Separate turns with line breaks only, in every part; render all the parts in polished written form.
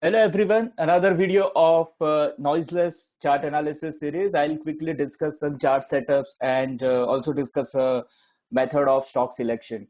Hello everyone, another video of noiseless chart analysis series. I'll quickly discuss some chart setups and also discuss a method of stock selection.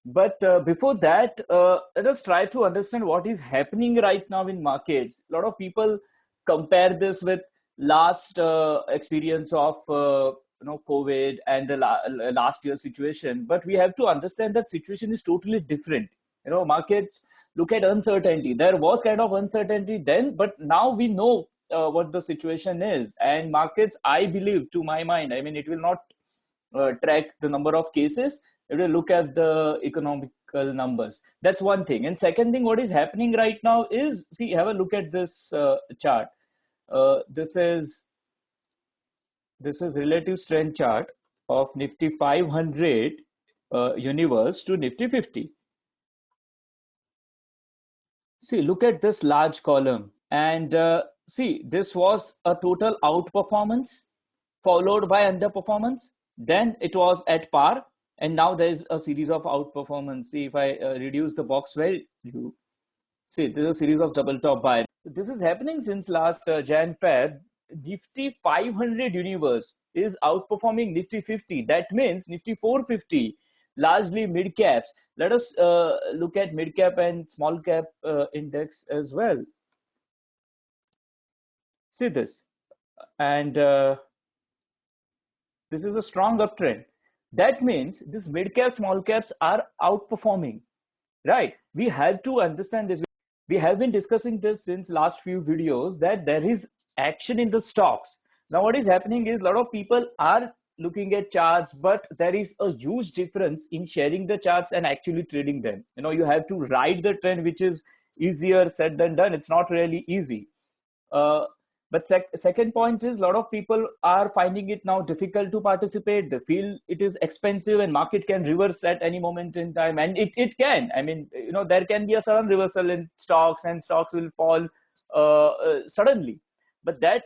But before that, let us try to understand what is happening right now in markets. A lot of people compare this with last experience of COVID and the last year situation. But we have to understand that situation is totally different. Markets look at uncertainty. There was kind of uncertainty then, but now we know what the situation is. And markets, I believe, to my mind, I mean, it will not track the number of cases. It will look at the economical numbers. That's one thing. And second thing, what is happening right now is, see, have a look at this chart. This is relative strength chart of Nifty 500 universe to Nifty 50. See, look at this large column. And see, this was a total outperformance followed by underperformance. Then it was at par. And now there is a series of outperformance. See, if I reduce the box value, see, there's a series of double top buy. This is happening since last Jan Feb. Nifty 500 universe is outperforming Nifty 50. That means Nifty 450, largely mid caps. Let us look at mid cap and small cap index as well. See this, and this is a strong uptrend. That means this mid cap, small caps are outperforming, right? We have to understand this. We have been discussing this since last few videos that there is action in the stocks. Now what is happening is a lot of people are looking at charts, but there is a huge difference in sharing the charts and actually trading them. You have to ride the trend, which is easier said than done. It's not really easy. uh, but second point is a lot of people are finding it now difficult to participate. They feel it is expensive and market can reverse at any moment in time. And it can. I mean, there can be a sudden reversal in stocks and stocks will fall suddenly. But that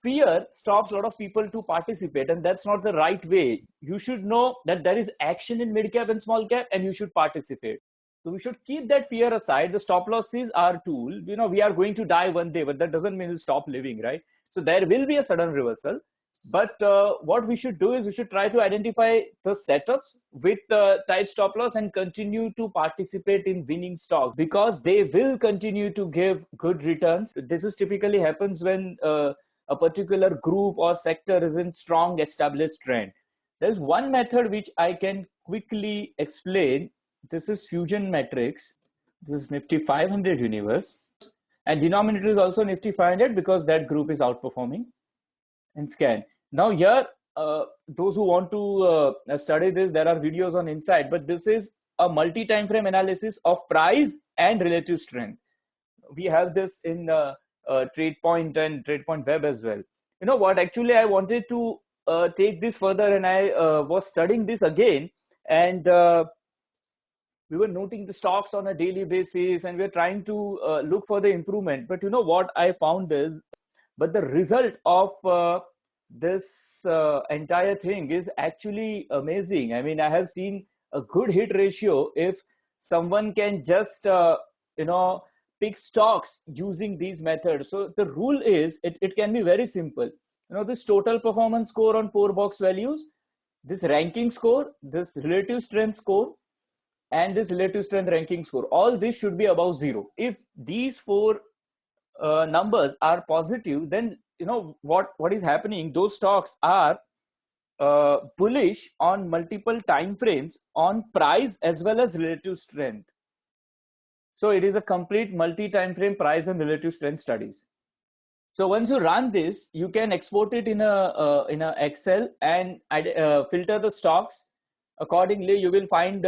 fear stops a lot of people to participate. And that's not the right way. You should know that there is action in mid cap and small cap and you should participate. So we should keep that fear aside. The stop loss is our tool. We are going to die one day, but that doesn't mean we'll stop living, right? So there will be a sudden reversal. But what we should do is we should try to identify the setups with tight stop loss and continue to participate in winning stocks because they will continue to give good returns. This is typically happens when a particular group or sector is in strong established trend. There's one method which I can quickly explain. This is Fusion Matrix. This is Nifty 500 universe. And denominator is also Nifty 500 because that group is outperforming and scan. Now here, those who want to study this, there are videos on Insight, but this is a multi-time frame analysis of price and relative strength. We have this in TradePoint and TradePoint Web as well. You know what? Actually, I wanted to take this further, and I was studying this again, and we were noting the stocks on a daily basis, and we are trying to look for the improvement. But you know what I found is, but the result of this entire thing is actually amazing. I mean, I have seen a good hit ratio if someone can just you know pick stocks using these methods. So the rule is it can be very simple. This total performance score on four box values, this ranking score, this relative strength score, and this relative strength ranking score, all this should be above zero. If these four numbers are positive, then what is happening, those stocks are bullish on multiple time frames on price as well as relative strength. So it is a complete multi time frame price and relative strength studies. So once you run this, you can export it in a Excel and filter the stocks accordingly. You will find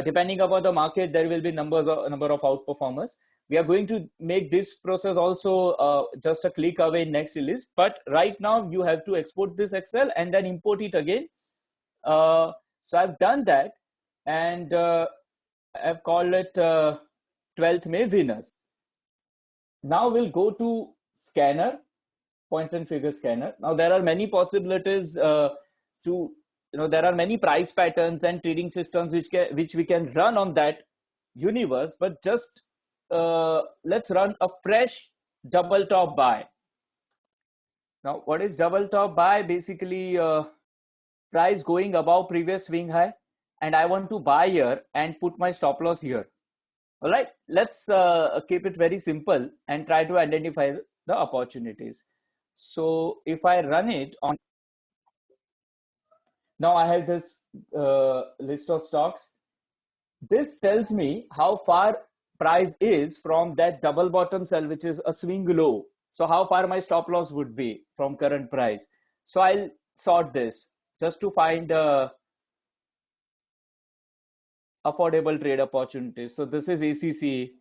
depending upon the market, there will be number of outperformers. We are going to make this process also just a click away in next release. But right now you have to export this Excel and then import it again. So I've done that, and I've called it 12th May winners. Now we'll go to scanner, point and figure scanner. Now there are many possibilities to, there are many price patterns and trading systems which we can run on that universe. But just let's run a fresh double top buy. Now, what is double top buy? Basically, price going above previous swing high, and I want to buy here and put my stop loss here. All right, let's keep it very simple and try to identify the opportunities. So if I run it on, now I have this list of stocks. This tells me how far price is from that double bottom cell, which is a swing low. So how far my stop loss would be from current price. So I'll sort this just to find affordable trade opportunities. So this is ACC.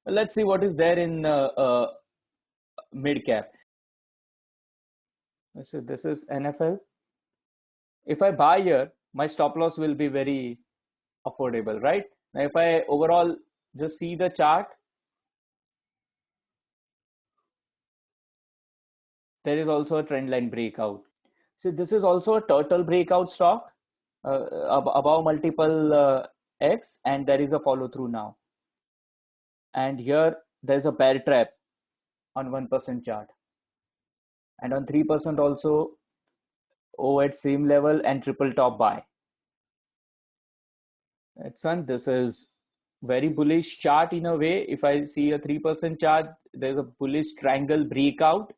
Let's see what is there in mid cap. So this is NFL. If I buy here, my stop loss will be very affordable, right? Now, if I overall just see the chart, there is also a trend line breakout. So this is also a turtle breakout stock above multiple X, and there is a follow through now. And here there's a bear trap on 1% chart, and on 3% also O at same level and triple top buy. Son, this is very bullish chart in a way. If I see a 3% chart, there's a bullish triangle breakout,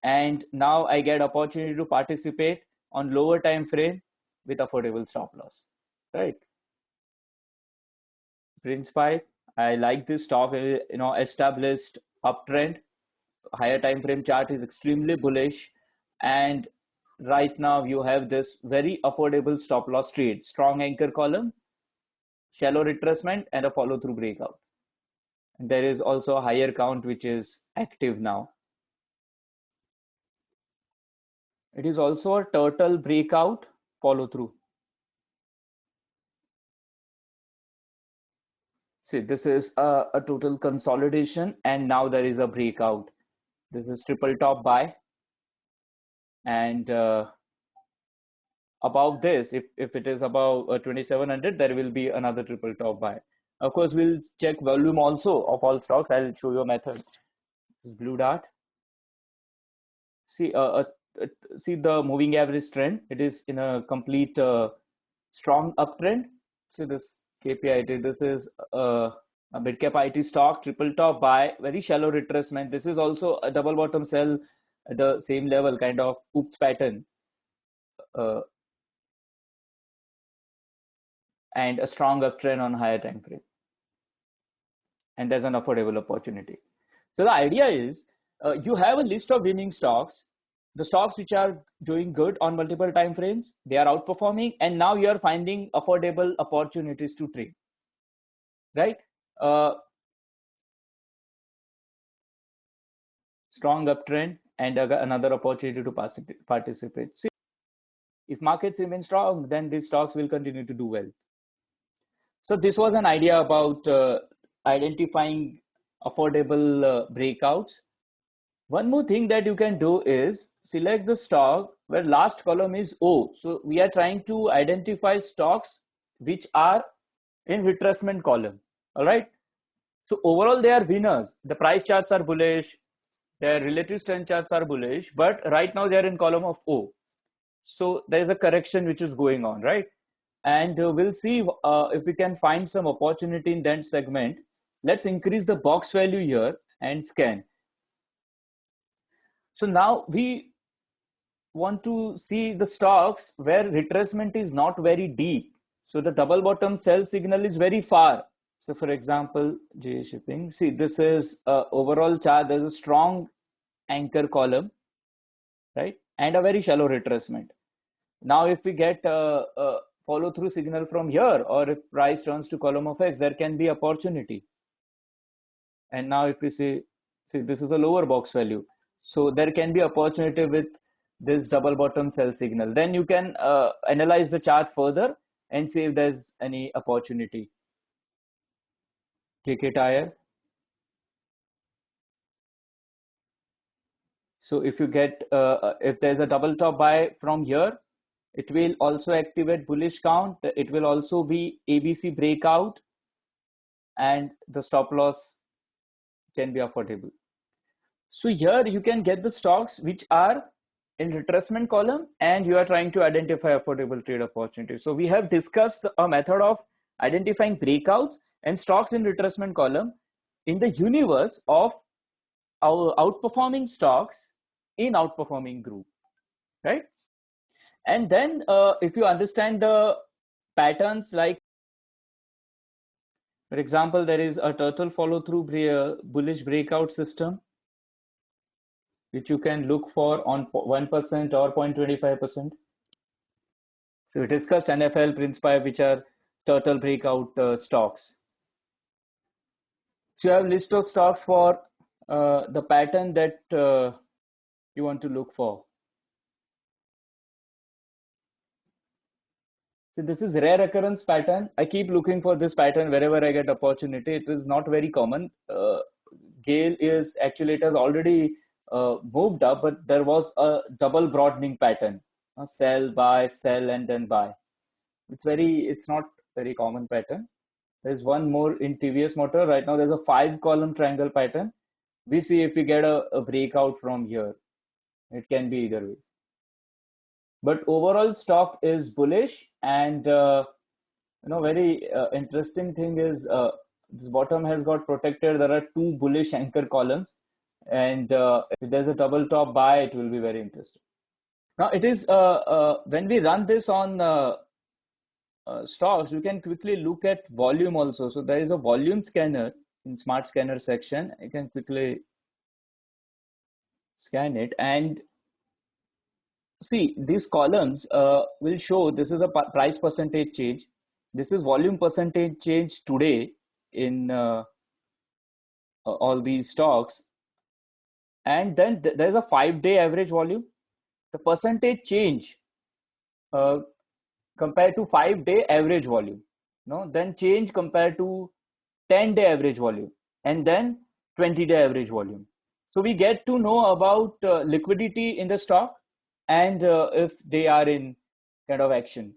and now I get opportunity to participate on lower time frame with affordable stop loss, right? Prince 5, I like this stock, established uptrend, higher time frame chart is extremely bullish, and right now you have this very affordable stop loss trade, strong anchor column, shallow retracement, and a follow through breakout. And there is also a higher count which is active now. It is also a turtle breakout follow through. See, this is a total consolidation, and now there is a breakout. This is triple top buy, and above this, if it is above 2700, there will be another triple top buy. Of course, we'll check volume also of all stocks. I'll show you a method. This is Blue Dart. See, see the moving average trend. It is in a complete strong uptrend. So this KPIT, this is a mid cap IT stock, triple top buy, very shallow retracement. This is also a double bottom cell at the same level, kind of oops pattern. And a strong uptrend on higher time frame. And there's an affordable opportunity. So the idea is you have a list of winning stocks, the stocks which are doing good on multiple time frames, they are outperforming, and now you are finding affordable opportunities to trade, right? Strong uptrend and another opportunity to participate. See, if markets remain strong, then these stocks will continue to do well. So this was an idea about identifying affordable breakouts. One more thing that you can do is select the stock where last column is O. So we are trying to identify stocks which are in retracement column. All right. So overall they are winners. The price charts are bullish. Their relative strength charts are bullish, but right now they are in column of O. So there is a correction which is going on, right? And we'll see if we can find some opportunity in that segment. Let's increase the box value here and scan. So now we want to see the stocks where retracement is not very deep. So the double bottom sell signal is very far. So for example, JA Shipping, see this is overall chart, there's a strong anchor column, right? And a very shallow retracement. Now if we get follow through signal from here, or if price turns to column of X, there can be opportunity. And now if we see this is a lower box value. So there can be opportunity with this double bottom sell signal. Then you can analyze the chart further and see if there's any opportunity. JK Tyre. So if you get, if there's a double top buy from here, it will also activate bullish count. It will also be ABC breakout. and the stop loss can be affordable. So here you can get the stocks which are in retracement column and you are trying to identify affordable trade opportunities. So we have discussed a method of identifying breakouts and stocks in retracement column in the universe of our outperforming stocks in outperforming group, right? And then if you understand the patterns, like for example, there is a turtle follow through bullish breakout system which you can look for on 1% or 0.25%. So we discussed NFL, Principi, which are turtle breakout stocks. So you have list of stocks for the pattern that you want to look for. So this is rare occurrence pattern. I keep looking for this pattern wherever I get opportunity. It is not very common. Gale is actually, it has already moved up, but there was a double broadening pattern. Sell, buy, sell, and then buy. It's not very common pattern. There's one more in TVS Motor. Right now there's a 5-column triangle pattern. We see if we get a breakout from here. It can be either way. But overall stock is bullish, and very interesting thing is this bottom has got protected. There are 2 bullish anchor columns, and if there's a double top buy, it will be very interesting. Now it is when we run this on stocks, you can quickly look at volume also. So there is a volume scanner in Smart Scanner section. I can quickly scan it and see these columns will show this is a price percentage change. This is volume percentage change today in all these stocks. And then there's a 5-day average volume. The percentage change compared to 5-day average volume. Then change compared to 10-day average volume, and then 20-day average volume. So we get to know about liquidity in the stock and if they are in kind of action.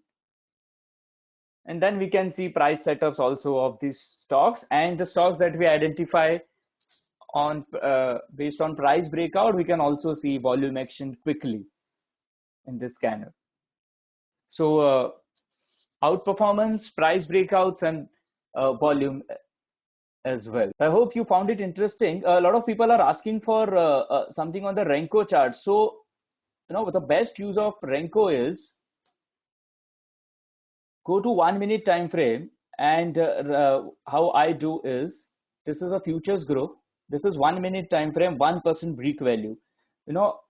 And then we can see price setups also of these stocks, and the stocks that we identify on based on price breakout, we can also see volume action quickly in this scanner. So outperformance, price breakouts, and volume as well. I hope you found it interesting. A lot of people are asking for something on the Renko chart. So the best use of Renko is go to 1 minute time frame, and how I do is, this is a futures group. This is 1 minute time frame, 1% break value.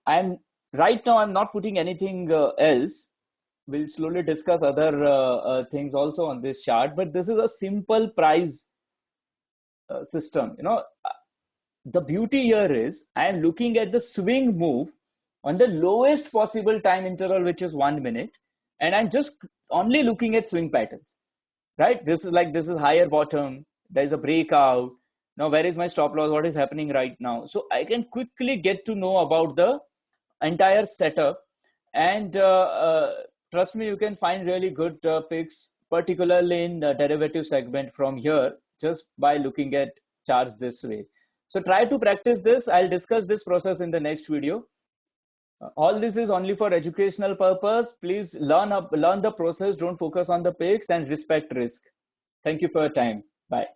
I'm right now I'm not putting anything else. We'll slowly discuss other things also on this chart, but this is a simple price system. The beauty here is I am looking at the swing move on the lowest possible time interval, which is 1 minute, and I'm just only looking at swing patterns, right? This is higher bottom, there's a breakout. Now where is my stop loss? What is happening right now? So I can quickly get to know about the entire setup, and trust me, you can find really good picks, particularly in the derivative segment from here, just by looking at charts this way. So try to practice this. I'll discuss this process in the next video. All this is only for educational purpose. Please learn the process. Don't focus on the picks and respect risk. Thank you for your time. Bye.